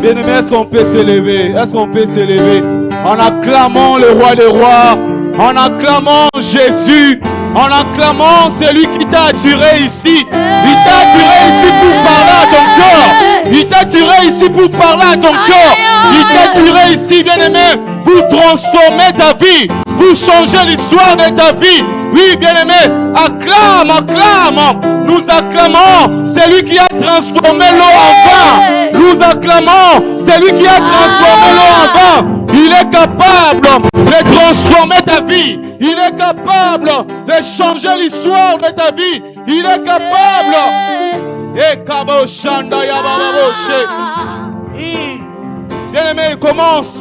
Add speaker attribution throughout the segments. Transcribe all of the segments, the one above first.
Speaker 1: Bien-aimé, est-ce qu'on peut s'élever? Est-ce qu'on peut s'élever en acclamant le roi des rois, en acclamant Jésus, en acclamant celui qui t'a attiré ici? Il t'a attiré ici pour parler à ton cœur. Il t'a attiré ici pour parler à ton cœur. Il t'a attiré ici, bien-aimé, pour transformer ta vie, pour changer l'histoire de ta vie. Oui, bien-aimé, acclame, acclame. Nous acclamons celui qui a transformé l'eau en vin. Nous acclamons celui qui a transformé l'eau en vin. Il est capable de transformer ta vie. Il est capable de changer l'histoire de ta vie. Il est capable. Bien-aimé, commence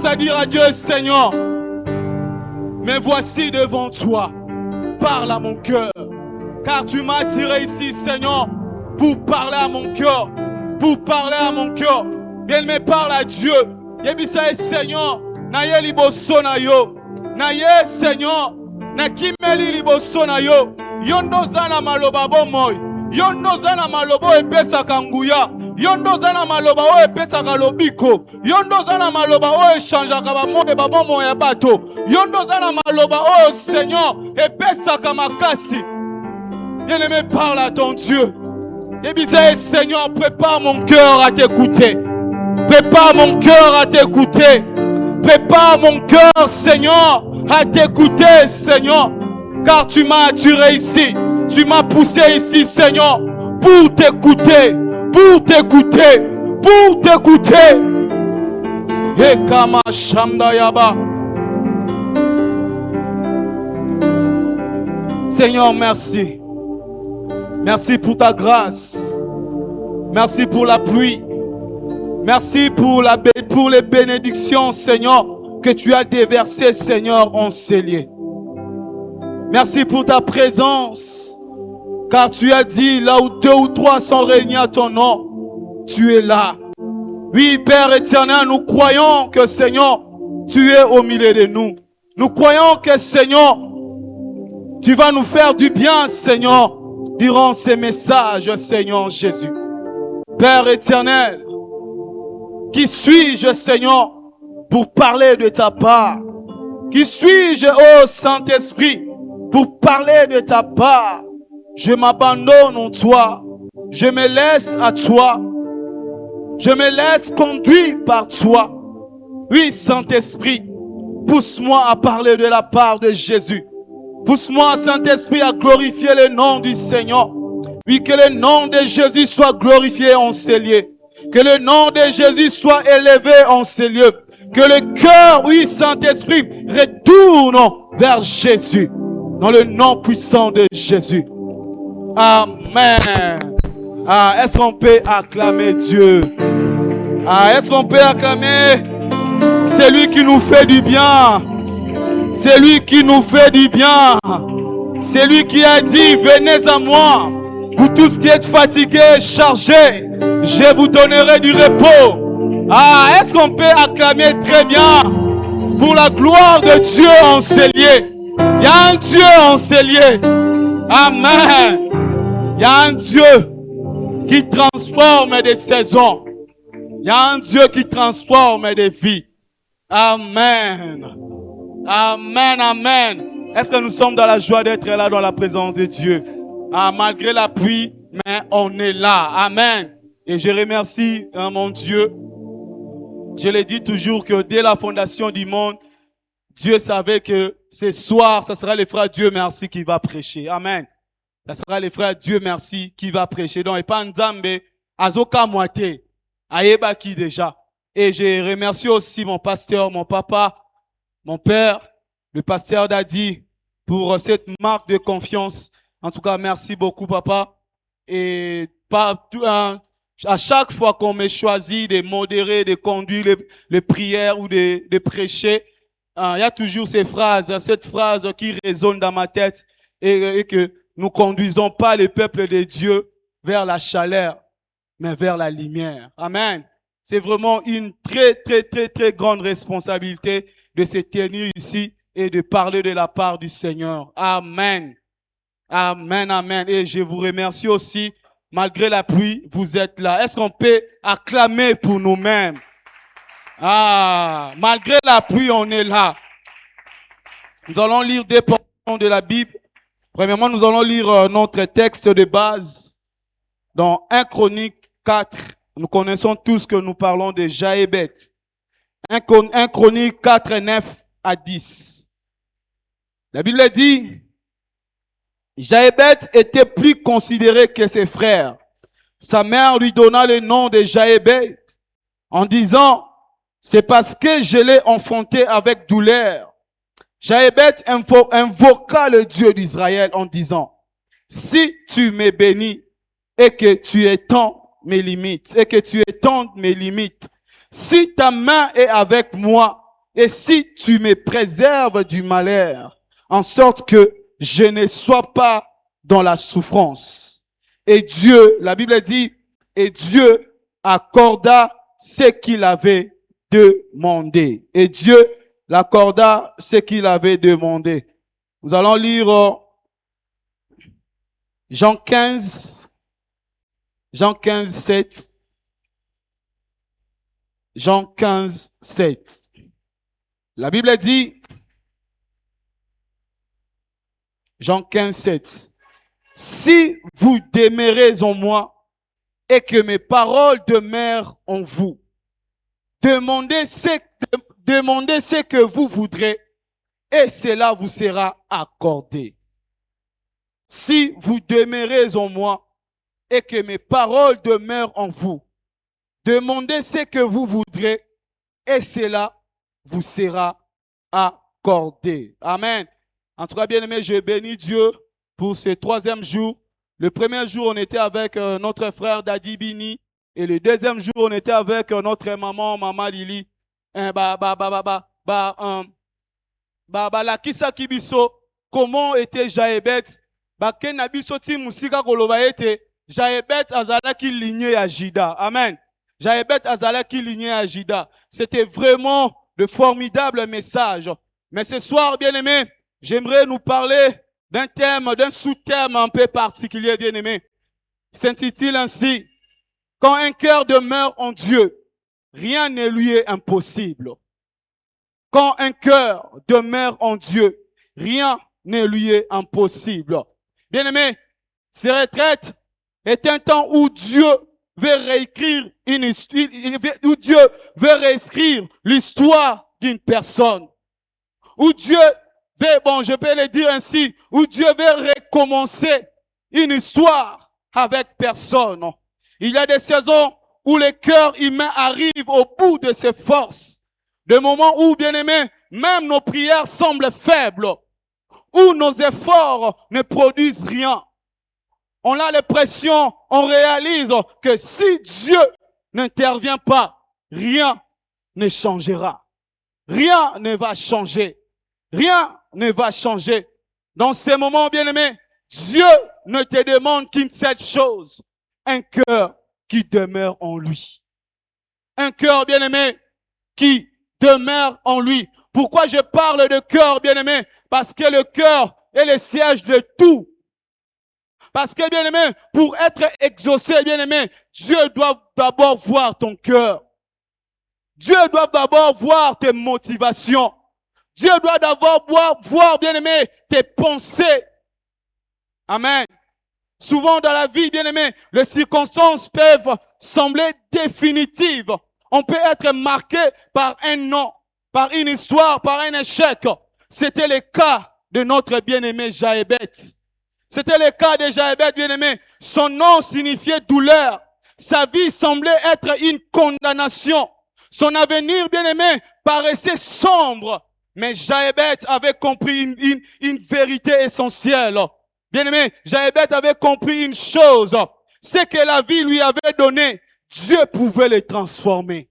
Speaker 1: à dire à Dieu: Seigneur, mais voici devant toi, parle à mon cœur, car tu m'as attiré ici, Seigneur, pour parler à mon cœur, pour parler à mon cœur. Bien-aimé, parle à Dieu. Yebisa Seigneur, na ye liboso na yo, na ye Seigneur, na kimeli liboso na yo, yondo zana maloba bomoy, yondo zana malobo epesa kanguya, yondo zana maloba o epesa kalobiko, yondo zana maloba o echanja kabamode babomo ya bato, yondo zana maloba o Seigneur epesa kamakasi. Bien-aimé, parle à ton Dieu. Yebisa Seigneur, prépare mon cœur à t'écouter. Prépare mon cœur à t'écouter. Prépare mon cœur, Seigneur, à t'écouter, Seigneur. Car tu m'as attiré ici. Tu m'as poussé ici, Seigneur, pour t'écouter. Pour t'écouter. Pour t'écouter. Ekama Shamda Yaba. Seigneur, merci. Merci pour ta grâce. Merci pour la pluie. Merci pour les bénédictions, Seigneur, que tu as déversées, Seigneur, en ces lieux. Merci pour ta présence, car tu as dit, là où 2 ou 3 sont réunis à ton nom, tu es là. Oui, Père éternel, nous croyons que, Seigneur, tu es au milieu de nous. Nous croyons que, Seigneur, tu vas nous faire du bien, Seigneur, durant ces messages, Seigneur Jésus. Père éternel, qui suis-je, Seigneur, pour parler de ta part? Qui suis-je, ô Saint-Esprit, pour parler de ta part? Je m'abandonne en toi. Je me laisse à toi. Je me laisse conduire par toi. Oui, Saint-Esprit, pousse-moi à parler de la part de Jésus. Pousse-moi, Saint-Esprit, à glorifier le nom du Seigneur. Oui, que le nom de Jésus soit glorifié en ces lieux. Que le nom de Jésus soit élevé en ces lieux. Que le cœur, oui, Saint-Esprit, retourne vers Jésus. Dans le nom puissant de Jésus. Amen. Est-ce qu'on peut acclamer Dieu? Est-ce qu'on peut acclamer celui qui nous fait du bien? Celui qui nous fait du bien. Celui qui a dit, venez à moi. Vous tous qui êtes fatigués, chargés, je vous donnerai du repos. Est-ce qu'on peut acclamer très bien pour la gloire de Dieu en ces lieux? Il y a un Dieu en ces lieux. Amen. Il y a un Dieu qui transforme des saisons. Il y a un Dieu qui transforme des vies. Amen. Amen, amen. Est-ce que nous sommes dans la joie d'être là dans la présence de Dieu? Malgré la pluie, mais on est là. Amen. Et je remercie mon Dieu. Je le dis toujours que dès la fondation du monde, Dieu savait que ce soir, ce sera le frère Dieu merci qui va prêcher. Amen. Ce sera le frère Dieu merci qui va prêcher. Donc, et pas Nzambe, azoka moite, ayeba qui déjà. Et je remercie aussi mon pasteur, mon papa, mon père, le pasteur Dadi, pour cette marque de confiance. En tout cas, merci beaucoup, papa. Et À chaque fois qu'on me choisit de modérer, de conduire les prières ou de prêcher, il y a toujours cette phrase qui résonne dans ma tête et que nous conduisons pas le peuple de Dieu vers la chaleur, mais vers la lumière. Amen. C'est vraiment une très, très, très, très grande responsabilité de se tenir ici et de parler de la part du Seigneur. Amen. Amen, amen. Et je vous remercie aussi, malgré la pluie, vous êtes là. Est-ce qu'on peut acclamer pour nous-mêmes? Ah, malgré la pluie, on est là. Nous allons lire des portions de la Bible. Premièrement, nous allons lire notre texte de base dans 1 Chronique 4. Nous connaissons tous que nous parlons de Jaébet. 1 Chronique 4, 9 à 10. La Bible dit, Jaébet était plus considéré que ses frères. Sa mère lui donna le nom de Jaébet en disant, c'est parce que je l'ai enfanté avec douleur. Jaébet invoqua le Dieu d'Israël en disant, si tu me bénis et que tu étends mes limites, si ta main est avec moi et si tu me préserves du malheur, en sorte que je ne sois pas dans la souffrance. Et Dieu, la Bible dit, et Dieu accorda ce qu'il avait demandé. Et Dieu l'accorda ce qu'il avait demandé. Nous allons lire Jean 15, 7. Jean 15, 7. La Bible dit, Jean 15, 7. Si vous demeurez en moi et que mes paroles demeurent en vous, demandez ce que vous voudrez et cela vous sera accordé. Si vous demeurez en moi et que mes paroles demeurent en vous, demandez ce que vous voudrez et cela vous sera accordé. Amen. En tout cas, bien aimé, je bénis Dieu pour ce troisième jour. Le premier jour, on était avec notre frère Dadi Bini. Et le deuxième jour, on était avec notre maman Lili. La kisa kibiso, comment était Jaébet? Ken nabiso ti musika koloba ete Jaébet azalaki ligné à Jida. Amen. Jaébet azalaki ligné à Jida. C'était vraiment de formidables messages. Mais ce soir, bien aimé, j'aimerais nous parler d'un thème, d'un sous-thème un peu particulier, bien aimé. Il s'intitule ainsi, quand un cœur demeure en Dieu, rien ne lui est impossible. Quand un cœur demeure en Dieu, rien ne lui est impossible. Bien aimé, ces retraites est un temps où Dieu veut réécrire où Dieu veut réécrire l'histoire d'une personne. Où Dieu veut, je peux le dire ainsi, où Dieu veut recommencer une histoire avec personne. Il y a des saisons où le cœur humain arrive au bout de ses forces. Des moments où, bien aimé, même nos prières semblent faibles. Où nos efforts ne produisent rien. On a l'impression, on réalise que si Dieu n'intervient pas, rien ne changera. Rien ne va changer. Rien ne va changer. Dans ces moments, bien-aimés, Dieu ne te demande qu'une seule chose. Un cœur qui demeure en lui. Un cœur, bien-aimé, qui demeure en lui. Pourquoi je parle de cœur, bien-aimé? Parce que le cœur est le siège de tout. Parce que, bien-aimé, pour être exaucé, bien-aimé, Dieu doit d'abord voir ton cœur. Dieu doit d'abord voir tes motivations. Dieu doit d'abord voir, bien-aimé, tes pensées. Amen. Souvent dans la vie, bien-aimé, les circonstances peuvent sembler définitives. On peut être marqué par un nom, par une histoire, par un échec. C'était le cas de notre bien-aimé Jaébet. C'était le cas de Jaébet, bien-aimé. Son nom signifiait douleur. Sa vie semblait être une condamnation. Son avenir, bien-aimé, paraissait sombre. Mais Jaébet avait compris une vérité essentielle. Bien-aimé, Jaébet avait compris une chose. C'est que la vie lui avait donné. Dieu pouvait les transformer.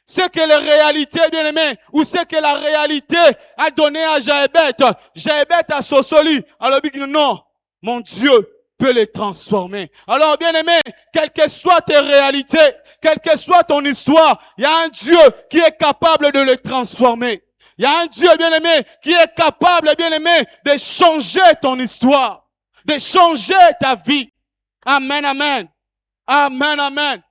Speaker 1: C'est que les réalités, bien aimé, ou c'est que la réalité a donné à Jaébet. Jaébet a Sosoli. Alors, il dit non, mon Dieu peut les transformer. Alors, bien aimé, quelles que soient tes réalités, quelle que soit ton histoire, il y a un Dieu qui est capable de les transformer. Il y a un Dieu, bien aimé, qui est capable, bien aimé, de changer ton histoire, de changer ta vie. Amen, amen. Amen, amen.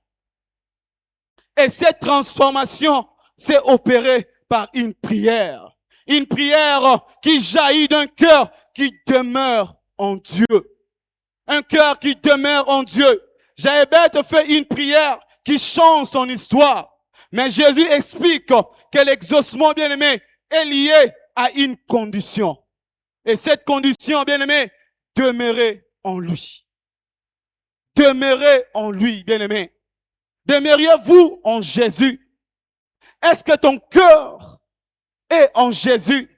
Speaker 1: Et cette transformation s'est opérée par une prière. Une prière qui jaillit d'un cœur qui demeure en Dieu. Un cœur qui demeure en Dieu. Jaébet fait une prière qui change son histoire. Mais Jésus explique que l'exaucement, bien-aimé, est lié à une condition. Et cette condition, bien-aimé, demeurer en lui. Demeurez en lui, bien-aimé. Demeuriez-vous en Jésus. Est-ce que ton cœur est en Jésus?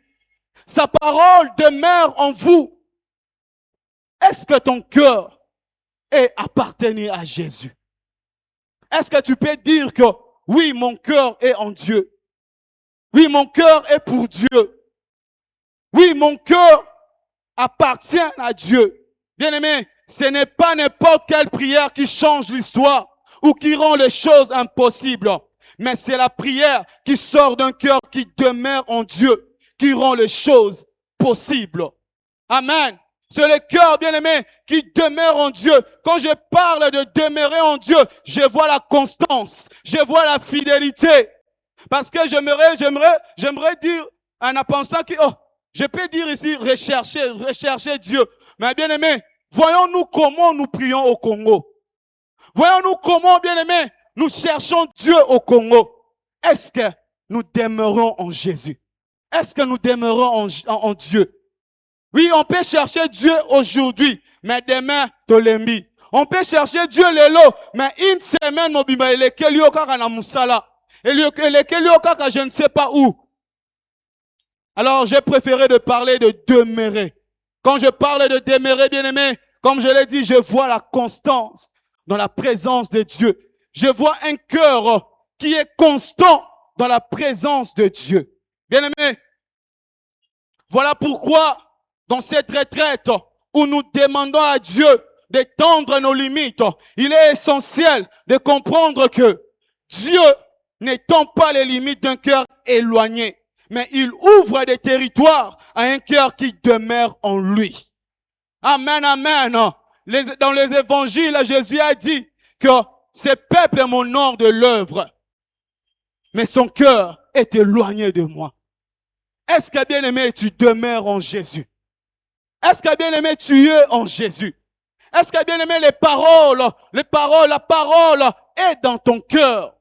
Speaker 1: Sa parole demeure en vous. Est-ce que ton cœur est appartenu à Jésus? Est-ce que tu peux dire que oui, mon cœur est en Dieu? Oui, mon cœur est pour Dieu. Oui, mon cœur appartient à Dieu. Bien-aimé, ce n'est pas n'importe quelle prière qui change l'histoire ou qui rend les choses impossibles. Mais c'est la prière qui sort d'un cœur qui demeure en Dieu, qui rend les choses possibles. Amen. C'est le cœur, bien-aimé, qui demeure en Dieu. Quand je parle de demeurer en Dieu, je vois la constance, je vois la fidélité. Parce que j'aimerais dire en pensant que, je peux dire ici, rechercher Dieu. Mais bien-aimé, voyons-nous comment nous prions au Congo. Voyons-nous comment, bien-aimé, nous cherchons Dieu au Congo. Est-ce que nous demeurons en Jésus? Est-ce que nous demeurons en Dieu? Oui, on peut chercher Dieu aujourd'hui, mais demain, Tolembi. On peut chercher Dieu lelo, mais une semaine, mobima, il est kelio kaka na musala. Il est kelio kaka je ne sais pas où. Alors, j'ai préféré de parler de demeurer. Quand je parle de demeurer, bien-aimé, comme je l'ai dit, je vois la constance dans la présence de Dieu. Je vois un cœur qui est constant dans la présence de Dieu. Bien-aimé, voilà pourquoi dans cette retraite où nous demandons à Dieu d'étendre nos limites, il est essentiel de comprendre que Dieu n'étend pas les limites d'un cœur éloigné, mais il ouvre des territoires à un cœur qui demeure en lui. Amen, amen. Dans les évangiles, Jésus a dit que ce peuple m'honore de l'œuvre, mais son cœur est éloigné de moi. Est-ce que, bien-aimé, tu demeures en Jésus? Est-ce que, bien-aimé, tu es en Jésus? Est-ce que, bien-aimé, la parole est dans ton cœur?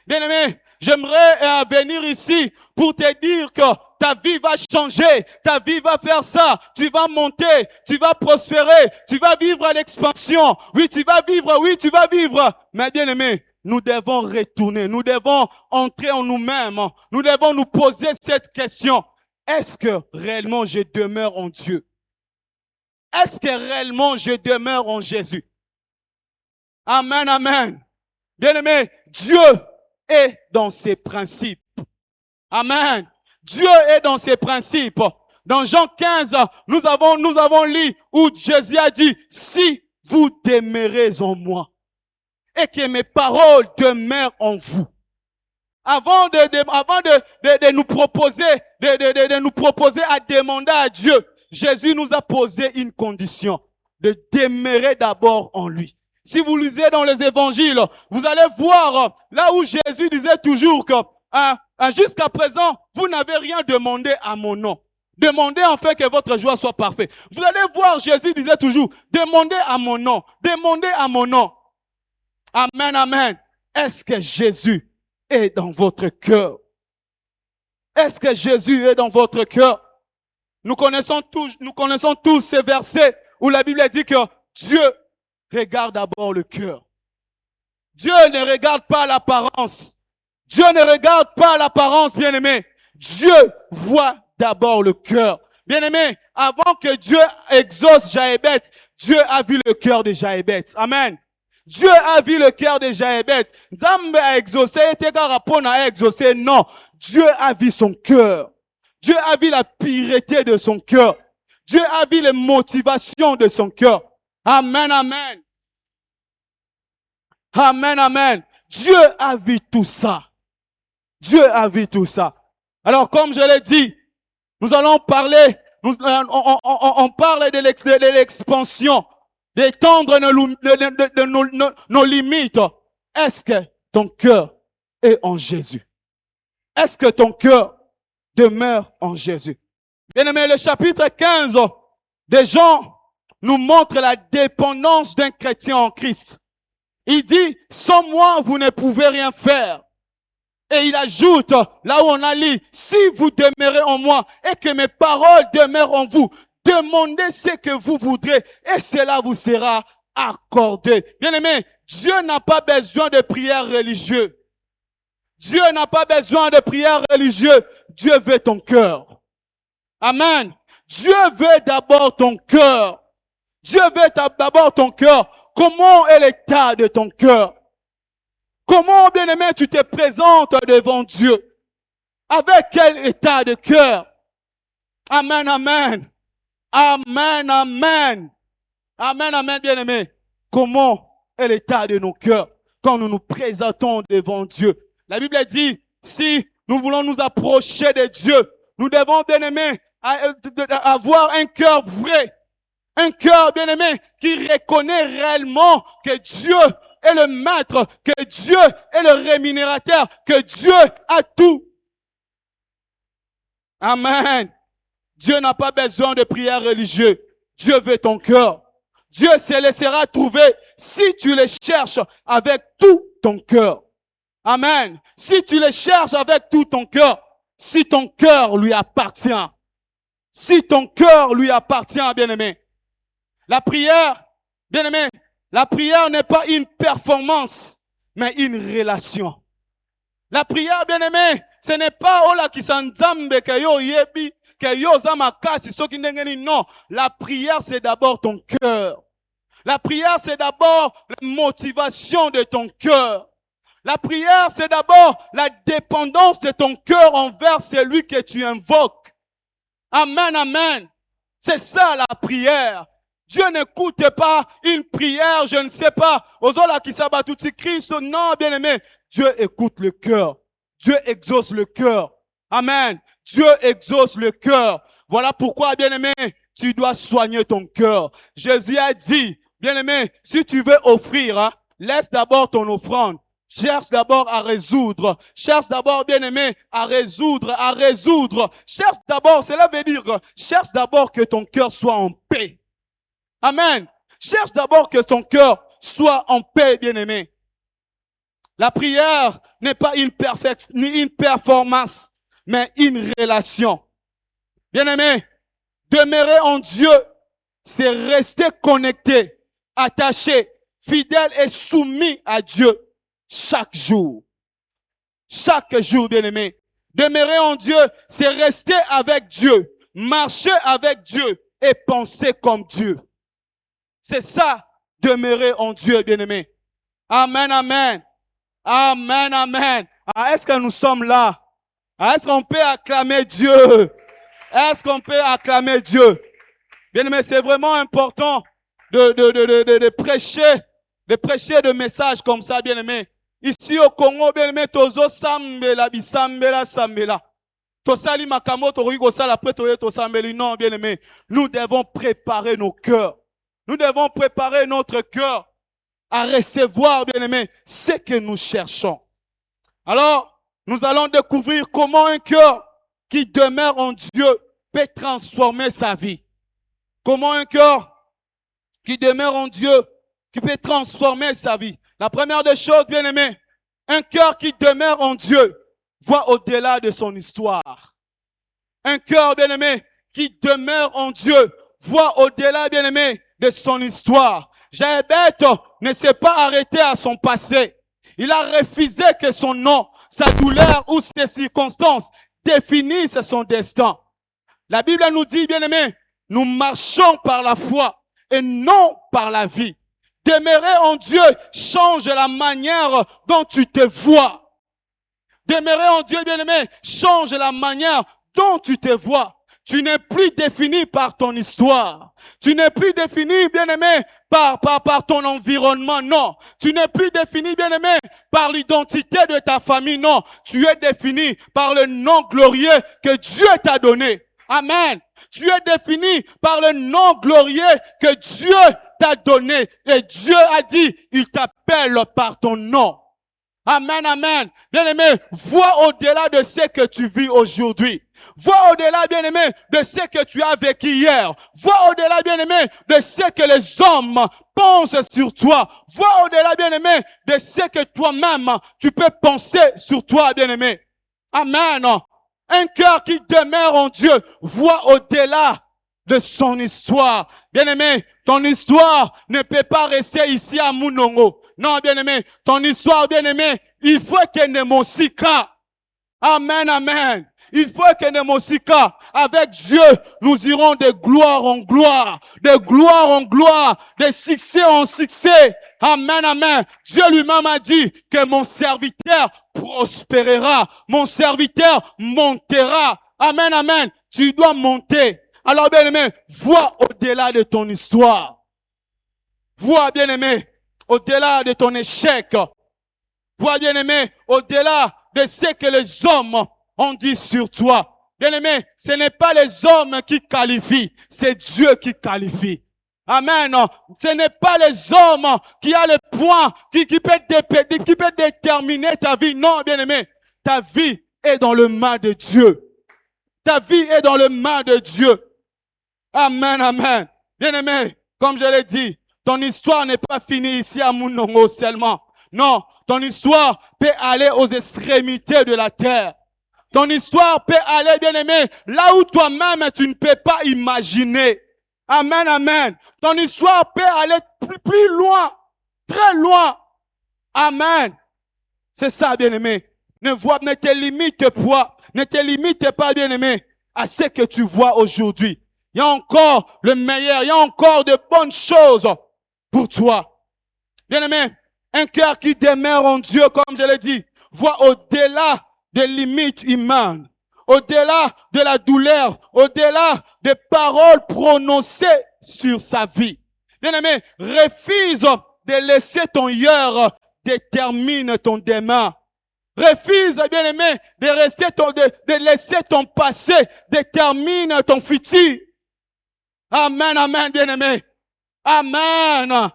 Speaker 1: Bien-aimé, j'aimerais venir ici pour te dire que ta vie va changer, ta vie va faire ça, tu vas monter, tu vas prospérer, tu vas vivre l'expansion. Oui, tu vas vivre. Mais bien-aimé, nous devons retourner, nous devons entrer en nous-mêmes, nous devons nous poser cette question. Est-ce que réellement je demeure en Dieu? Est-ce que réellement je demeure en Jésus? Amen, amen. Bien-aimé, Dieu est dans ses principes. Amen. Dieu est dans ses principes. Dans Jean 15, nous avons lu où Jésus a dit, si vous demeurez en moi et que mes paroles demeurent en vous. Avant de nous proposer, de nous proposer à demander à Dieu, Jésus nous a posé une condition, de demeurer d'abord en lui. Si vous lisez dans les évangiles, vous allez voir là où Jésus disait toujours que jusqu'à présent, vous n'avez rien demandé à mon nom. Demandez en fait que votre joie soit parfaite. Vous allez voir, Jésus disait toujours, demandez à mon nom, demandez à mon nom. Amen, amen. Est-ce que Jésus est dans votre cœur? Est-ce que Jésus est dans votre cœur? Nous connaissons tous ces versets où la Bible dit que Dieu regarde d'abord le cœur. Dieu ne regarde pas l'apparence. Dieu ne regarde pas l'apparence, bien-aimé. Dieu voit d'abord le cœur. Bien-aimé, avant que Dieu exauce Jaébet, Dieu a vu le cœur de Jaébet. Amen. Dieu a vu le cœur de Jaébet. Nzambe a exaucé, a exaucé. Non, Dieu a vu son cœur. Dieu a vu la pureté de son cœur. Dieu a vu les motivations de son cœur. Amen, amen. Amen, amen. Dieu a vu tout ça. Dieu a vu tout ça. Alors, comme je l'ai dit, nous allons parler, on parle de l'expansion, d'étendre nos limites. Est-ce que ton cœur est en Jésus? Est-ce que ton cœur demeure en Jésus? Bien-aimé, le chapitre 15 de Jean nous montre la dépendance d'un chrétien en Christ. Il dit, sans moi, vous ne pouvez rien faire. Et il ajoute, là où on a lu, si vous demeurez en moi et que mes paroles demeurent en vous, demandez ce que vous voudrez et cela vous sera accordé. Bien-aimé, Dieu n'a pas besoin de prières religieuses. Dieu n'a pas besoin de prières religieuses. Dieu veut ton cœur. Amen. Dieu veut d'abord ton cœur. Dieu veut d'abord ton cœur. Comment est l'état de ton cœur? Comment, bien-aimé, tu te présentes devant Dieu? Avec quel état de cœur? Amen, amen. Amen, amen. Amen, amen, bien-aimé. Comment est l'état de nos cœurs quand nous nous présentons devant Dieu? La Bible dit, si nous voulons nous approcher de Dieu, nous devons, bien-aimé, avoir un cœur vrai. Un cœur, bien-aimé, qui reconnaît réellement que Dieu est le maître, que Dieu est le rémunérateur, que Dieu a tout. Amen. Dieu n'a pas besoin de prières religieuses. Dieu veut ton cœur. Dieu se laissera trouver si tu le cherches avec tout ton cœur. Amen. Si tu le cherches avec tout ton cœur, si ton cœur lui appartient. Si ton cœur lui appartient, bien-aimé. La prière, bien-aimé, la prière n'est pas une performance, mais une relation. La prière, bien-aimé, ce n'est pas « Ola kisanzambe ke yo yebi, ke yo zamakasi soki ndengeni ». Non, la prière, c'est d'abord ton cœur. La prière, c'est d'abord la motivation de ton cœur. La prière, c'est d'abord la dépendance de ton cœur envers celui que tu invoques. Amen, amen. C'est ça la prière. Dieu n'écoute pas une prière, je ne sais pas. Ozola qui s'abatouti Christ, non, bien-aimé. Dieu écoute le cœur. Dieu exauce le cœur. Amen. Dieu exauce le cœur. Voilà pourquoi, bien-aimé, tu dois soigner ton cœur. Jésus a dit, bien-aimé, si tu veux offrir, hein, laisse d'abord ton offrande. Cherche d'abord à résoudre. Cherche d'abord, bien-aimé, à résoudre. Cherche d'abord, cela veut dire, cherche d'abord que ton cœur soit en paix. Amen. Cherche d'abord que ton cœur soit en paix, bien-aimé. La prière n'est pas ni une performance, mais une relation. Bien-aimé, demeurer en Dieu, c'est rester connecté, attaché, fidèle et soumis à Dieu chaque jour. Chaque jour, bien-aimé. Demeurer en Dieu, c'est rester avec Dieu, marcher avec Dieu et penser comme Dieu. C'est ça, demeurer en Dieu, bien-aimé. Amen, amen. Amen, amen. Ah, est-ce que nous sommes là? Ah, est-ce qu'on peut acclamer Dieu? Est-ce qu'on peut acclamer Dieu? Bien-aimé, c'est vraiment important de prêcher de messages comme ça, bien-aimé. Ici au Congo, bien-aimé, tozo sambela, bisambela, sambela. Tosali makamo, torigo sala, après to sambeli. Non, bien-aimé, nous devons préparer nos cœurs. Nous devons préparer notre cœur à recevoir, bien-aimé, ce que nous cherchons. Alors, nous allons découvrir comment un cœur qui demeure en Dieu peut transformer sa vie. Comment un cœur qui demeure en Dieu qui peut transformer sa vie. La première des choses, bien-aimé, un cœur qui demeure en Dieu voit au-delà de son histoire. Un cœur, bien-aimé, qui demeure en Dieu voit au-delà, bien-aimé, de son histoire. Jaébet ne s'est pas arrêté à son passé. Il a refusé que son nom, sa douleur ou ses circonstances définissent son destin. La Bible nous dit, bien-aimé, nous marchons par la foi et non par la vie. Demeurer en Dieu change la manière dont tu te vois. Demeurer en Dieu, bien-aimé, change la manière dont tu te vois. Tu n'es plus défini par ton histoire. Tu n'es plus défini, bien-aimé, par ton environnement. Non. Tu n'es plus défini, bien-aimé, par l'identité de ta famille. Non. Tu es défini par le nom glorieux que Dieu t'a donné. Amen. Tu es défini par le nom glorieux que Dieu t'a donné. Et Dieu a dit, il t'appelle par ton nom. Amen, amen. Bien-aimé, vois au-delà de ce que tu vis aujourd'hui. Vois au-delà, bien-aimé, de ce que tu as vécu hier. Vois au-delà, bien-aimé, de ce que les hommes pensent sur toi. Vois au-delà, bien-aimé, de ce que toi-même, tu peux penser sur toi, bien-aimé. Amen. Un cœur qui demeure en Dieu, voit au-delà de son histoire. Bien-aimé, ton histoire ne peut pas rester ici à Mounongo. Non, bien-aimé, ton histoire, bien-aimé, il faut qu'elle ne m'ossika. Amen, amen. Il faut que Nemosika, avec Dieu, nous irons de gloire en gloire, de gloire en gloire, de succès en succès. Amen, amen. Dieu lui-même a dit que mon serviteur prospérera, mon serviteur montera. Amen, amen. Tu dois monter. Alors, bien-aimé, vois au-delà de ton histoire. Vois, bien-aimé, au-delà de ton échec. Vois, bien-aimé, au-delà de ce que les hommes ont dit sur toi. Bien-aimé, ce n'est pas les hommes qui qualifient, c'est Dieu qui qualifie. Amen. Ce n'est pas les hommes qui a le point, qui peut déterminer ta vie. Non, bien-aimé, ta vie est dans le main de Dieu. Ta vie est dans le main de Dieu. Amen, amen. Bien-aimé, comme je l'ai dit, ton histoire n'est pas finie ici à Mounongo seulement. Non, ton histoire peut aller aux extrémités de la terre. Ton histoire peut aller, bien-aimé, là où toi-même tu ne peux pas imaginer. Amen, amen. Ton histoire peut aller plus loin, très loin. Amen. C'est ça, bien-aimé. Ne te limite pas, ne te limite pas, bien-aimé, à ce que tu vois aujourd'hui. Il y a encore le meilleur, il y a encore de bonnes choses pour toi. Bien-aimé, un cœur qui demeure en Dieu, comme je l'ai dit, voit au-delà des limites humaines, au-delà de la douleur, au-delà des paroles prononcées sur sa vie. Bien-aimé, refuse de laisser ton hier détermine ton demain. Refuse, bien-aimé, de laisser ton passé détermine ton futur. Amen, amen, bien-aimé. Amen.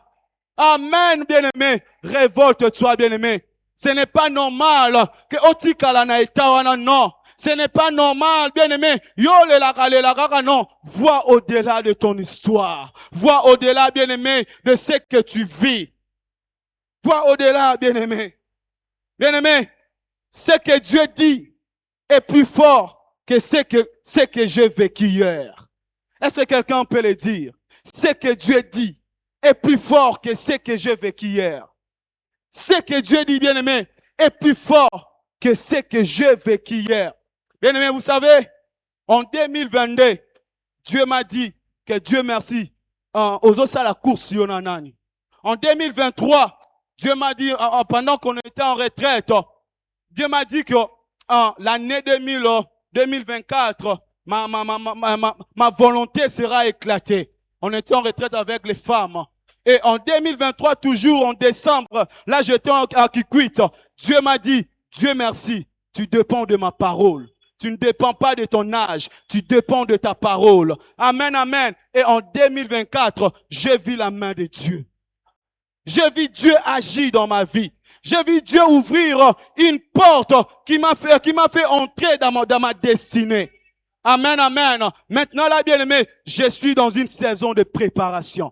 Speaker 1: Amen, bien-aimé. Révolte-toi, bien-aimé. Ce n'est pas normal que otikala na etawana, non. Ce n'est pas normal, bien-aimé. Yo le non. Vois au-delà de ton histoire. Vois au-delà, bien-aimé, de ce que tu vis. Vois au-delà, bien-aimé. Bien-aimé, ce que Dieu dit est plus fort que ce que j'ai vécu hier. Est-ce que quelqu'un peut le dire? Ce que Dieu dit est plus fort que ce que j'ai vécu hier. Ce que Dieu dit, bien-aimé, est plus fort que ce que j'ai vécu hier. Bien-aimé, vous savez, en 2022, Dieu m'a dit que Dieu merci, aux autres à la course, Yonanani. En 2023, Dieu m'a dit, pendant qu'on était en retraite, Dieu m'a dit que l'année 2024, ma volonté sera éclatée. On était en retraite avec les femmes. Et en 2023, toujours en décembre, là j'étais à Kikwit. Dieu m'a dit, Dieu merci, tu dépends de ma parole. Tu ne dépends pas de ton âge, tu dépends de ta parole. Amen, amen. Et en 2024, j'ai vu la main de Dieu. J'ai vu Dieu agir dans ma vie. J'ai vu Dieu ouvrir une porte qui m'a fait entrer dans ma destinée. Amen, amen. Maintenant, là, bien-aimé, je suis dans une saison de préparation.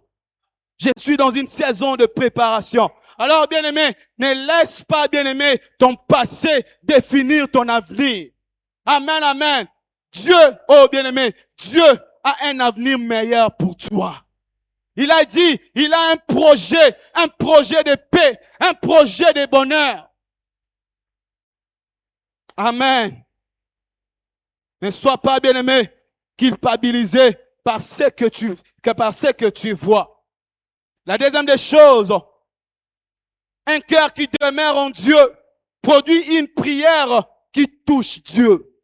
Speaker 1: Je suis dans une saison de préparation. Alors, bien-aimé, ne laisse pas, bien-aimé, ton passé définir ton avenir. Amen, amen. Dieu, oh bien-aimé, Dieu a un avenir meilleur pour toi. Il a dit, il a un projet de paix, un projet de bonheur. Amen. Ne sois pas, bien-aimé, culpabilisé par ce que tu vois. La deuxième des choses, un cœur qui demeure en Dieu produit une prière qui touche Dieu.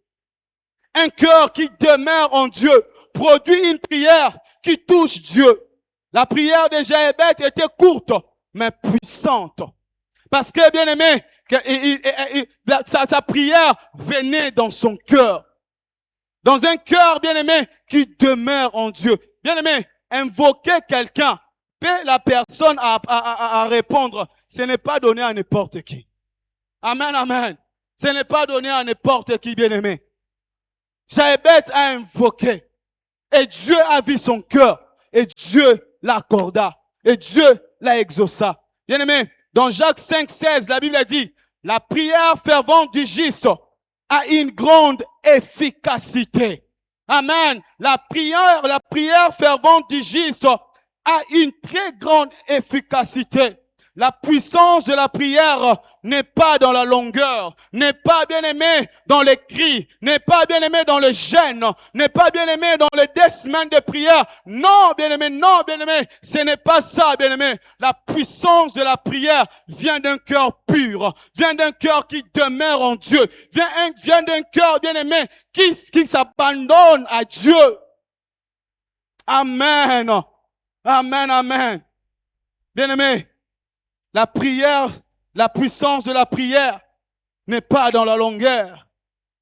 Speaker 1: Un cœur qui demeure en Dieu produit une prière qui touche Dieu. La prière de Jaébet était courte, mais puissante. Parce que, bien aimé, sa prière venait dans son cœur. Dans un cœur, bien aimé, qui demeure en Dieu. Bien aimé, invoquer quelqu'un, paie la personne à répondre. Ce n'est pas donné à n'importe qui. Amen, amen. Ce n'est pas donné à n'importe qui, bien aimé. Jaébet a invoqué. Et Dieu a vu son cœur. Et Dieu l'accorda. Et Dieu l'a exauça. Bien aimé, dans Jacques 5,16, la Bible dit, la prière fervente du juste a une grande efficacité. Amen. La prière fervente du juste a une très grande efficacité. La puissance de la prière n'est pas dans la longueur, n'est pas bien aimé dans les cris, n'est pas bien aimé dans le jeûne, n'est pas bien aimé dans les 2 semaines de prière. Non, bien aimé, non, bien aimé, ce n'est pas ça, bien aimé. La puissance de la prière vient d'un cœur pur, vient d'un cœur qui demeure en Dieu, vient d'un cœur, bien aimé, qui s'abandonne à Dieu. Amen. Amen, amen. Bien aimé, la prière, la puissance de la prière n'est pas dans la longueur,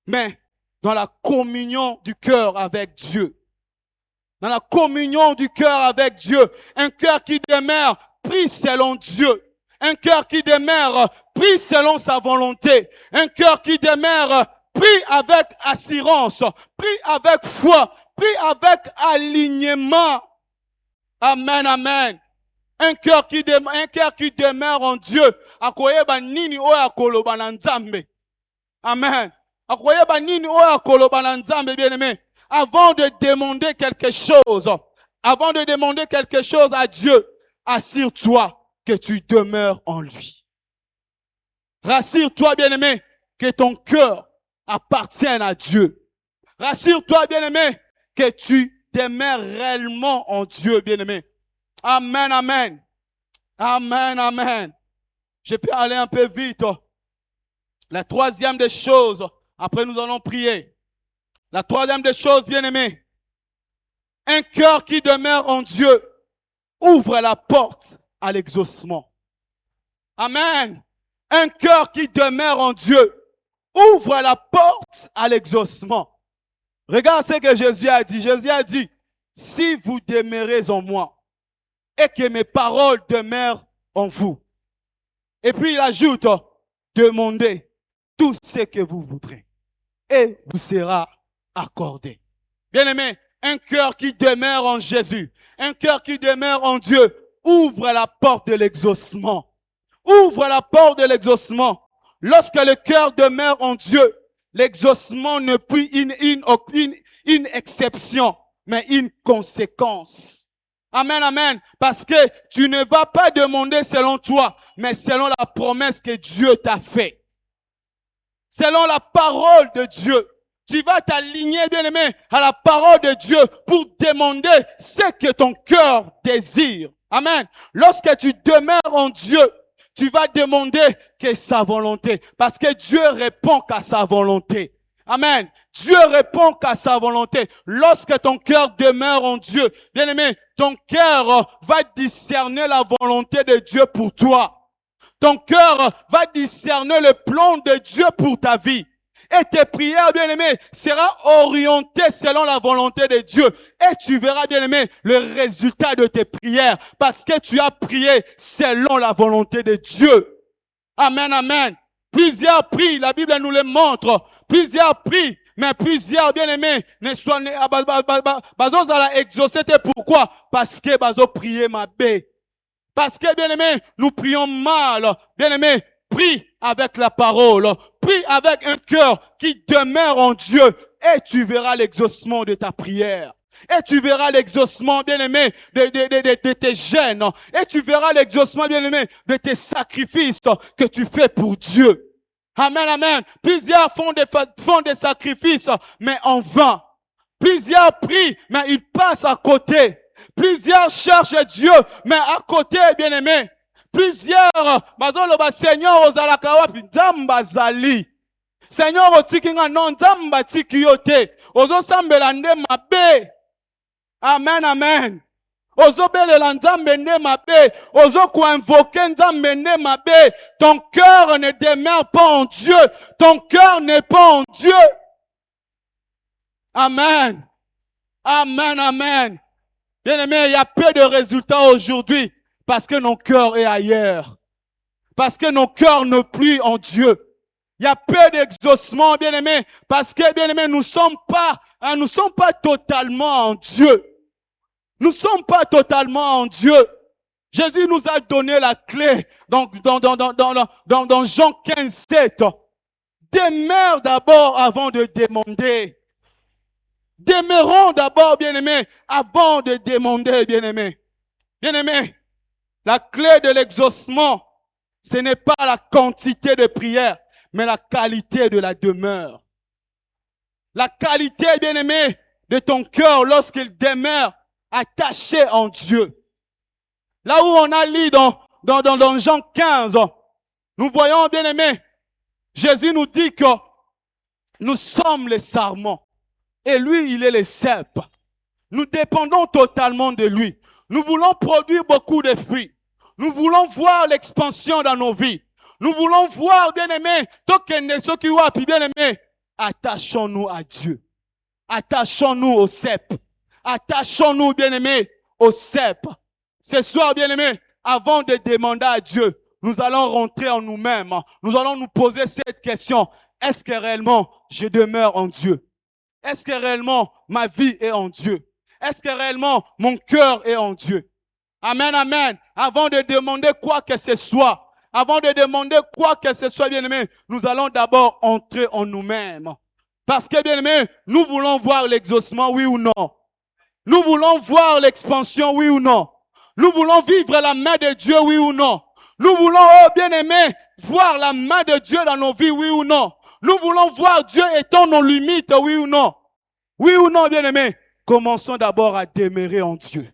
Speaker 1: mais dans la communion du cœur avec Dieu. Dans la communion du cœur avec Dieu. Un cœur qui demeure prie selon Dieu. Un cœur qui demeure prie selon sa volonté. Un cœur qui demeure prie avec assurance, prie avec foi, prie avec alignement. Amen, amen. Un cœur qui demeure en Dieu. Akoyeba nini oyo akoloba na Nzambe. Amen. Akoyeba nini oyo akoloba na Nzambe, bien-aimé. Avant de demander quelque chose à Dieu, assure-toi que tu demeures en lui. Rassure-toi, bien-aimé, que ton cœur appartienne à Dieu. Rassure-toi, bien-aimé, que tu demeures réellement en Dieu, bien-aimé. Amen, amen. Amen, amen. Je peux aller un peu vite. La troisième des choses, après nous allons prier. La troisième des choses, bien-aimés, un cœur qui demeure en Dieu ouvre la porte à l'exaucement. Amen. Un cœur qui demeure en Dieu ouvre la porte à l'exaucement. Regarde ce que Jésus a dit. Jésus a dit, si vous demeurez en moi et que mes paroles demeurent en vous. Et puis il ajoute, demandez tout ce que vous voudrez et vous sera accordé. Bien-aimé, un cœur qui demeure en Jésus, un cœur qui demeure en Dieu, ouvre la porte de l'exaucement. Ouvre la porte de l'exaucement. Lorsque le cœur demeure en Dieu, l'exaucement n'est plus une exception, mais une conséquence. Amen, amen. Parce que tu ne vas pas demander selon toi, mais selon la promesse que Dieu t'a faite. Selon la parole de Dieu. Tu vas t'aligner, bien-aimé, à la parole de Dieu pour demander ce que ton cœur désire. Amen. Lorsque tu demeures en Dieu, tu vas demander que sa volonté. Parce que Dieu répond qu'à sa volonté. Amen. Dieu répond qu'à sa volonté. Lorsque ton cœur demeure en Dieu, bien-aimé, ton cœur va discerner la volonté de Dieu pour toi. Ton cœur va discerner le plan de Dieu pour ta vie. Et tes prières, bien-aimé, seront orientées selon la volonté de Dieu. Et tu verras, bien-aimé, le résultat de tes prières. Parce que tu as prié selon la volonté de Dieu. Amen, amen. Plusieurs prient, la Bible nous le montre. Plusieurs prient, mais plusieurs, bien-aimés, ne soient bazo la exaucé. Pourquoi? Parce que bazo prier ma bé. Parce que, bien-aimés, nous prions mal. Bien-aimés, prie avec la parole. Prie avec un cœur qui demeure en Dieu. Et tu verras l'exaucement de ta prière. Et tu verras l'exaucement, bien-aimé, de tes jeûnes. Et tu verras l'exaucement, bien-aimé, de tes sacrifices que tu fais pour Dieu. Amen, amen. Plusieurs font des sacrifices, mais en vain. Plusieurs prient, mais ils passent à côté. Plusieurs cherchent Dieu, mais à côté, bien-aimé, plusieurs, Seigneur, ozalaka wapi, Nzamba zali. Seigneur, otikinga non, Nzamba tikiyote. Ozo sambela nde mabe. Amen, amen. Ozo belela Nzambe nde mabe. Ozo invoquer Nzambe nde mabe. Ton cœur ne demeure pas en Dieu. Ton cœur n'est pas en Dieu. Amen. Amen, amen. Bien-aimé, il y a peu de résultats aujourd'hui parce que nos cœurs est ailleurs. Parce que nos cœurs ne plus en Dieu. Il y a peu d'exaucement, bien-aimé, parce que, bien-aimé, nous ne sommes pas totalement en Dieu. Nous ne sommes pas totalement en Dieu. Jésus nous a donné la clé dans Jean 15, 7. Demeure d'abord avant de demander. Demeurons d'abord, bien-aimés, avant de demander, bien-aimés. Bien-aimés, la clé de l'exaucement, ce n'est pas la quantité de prière, mais la qualité de la demeure. La qualité, bien-aimé, de ton cœur lorsqu'il demeure attaché en Dieu. Là où on a lu dans Jean 15, nous voyons, bien-aimé, Jésus nous dit que nous sommes les sarments. Et lui, il est le cep. Nous dépendons totalement de lui. Nous voulons produire beaucoup de fruits. Nous voulons voir l'expansion dans nos vies. Nous voulons voir, bien-aimés, bien-aimés, attachons-nous à Dieu. Attachons-nous au cep. Attachons-nous, bien-aimés, au cep. Ce soir, bien-aimés, avant de demander à Dieu, nous allons rentrer en nous-mêmes. Nous allons nous poser cette question. Est-ce que réellement je demeure en Dieu? Est-ce que réellement ma vie est en Dieu? Est-ce que réellement mon cœur est en Dieu? Amen, amen. Avant de demander quoi que ce soit, bien-aimé, nous allons d'abord entrer en nous-mêmes. Parce que, bien-aimé, nous voulons voir l'exaucement, oui ou non? Nous voulons voir l'expansion, oui ou non? Nous voulons vivre la main de Dieu, oui ou non? Nous voulons, oh bien-aimé, voir la main de Dieu dans nos vies, oui ou non? Nous voulons voir Dieu étant nos limites, oui ou non? Oui ou non, bien-aimés? Commençons d'abord à demeurer en Dieu.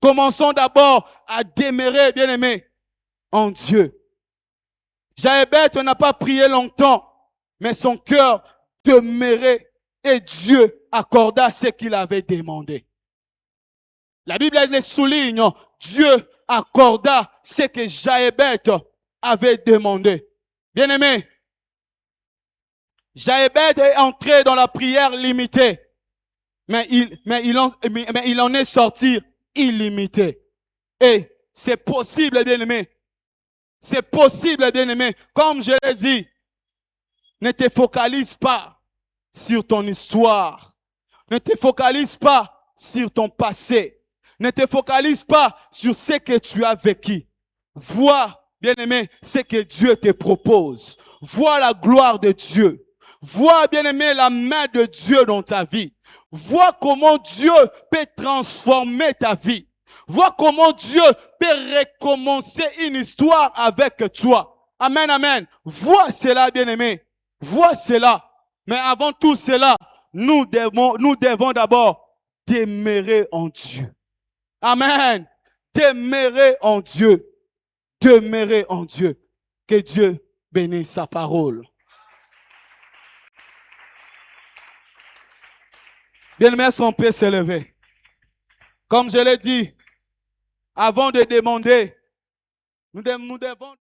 Speaker 1: Commençons d'abord à demeurer, bien-aimés, en Dieu. Jaébet n'a pas prié longtemps, mais son cœur demeurait et Dieu accorda ce qu'il avait demandé. La Bible le souligne, Dieu accorda ce que Jaébet avait demandé. Bien-aimés, Jaébet est entré dans la prière limitée, mais il en est sorti illimité. Et c'est possible, bien-aimé. C'est possible, bien-aimé. Comme je l'ai dit, ne te focalise pas sur ton histoire. Ne te focalise pas sur ton passé. Ne te focalise pas sur ce que tu as vécu. Vois, bien-aimé, ce que Dieu te propose. Vois la gloire de Dieu. Vois, bien-aimé, la main de Dieu dans ta vie. Vois comment Dieu peut transformer ta vie. Vois comment Dieu peut recommencer une histoire avec toi. Amen, amen. Vois cela, bien-aimé. Vois cela. Mais avant tout cela, nous devons d'abord demeurer en Dieu. Amen. Demeurer en Dieu. Demeurer en Dieu. Que Dieu bénisse sa parole. Bien-aimé, on peut se lever. Comme je l'ai dit, avant de demander, nous devons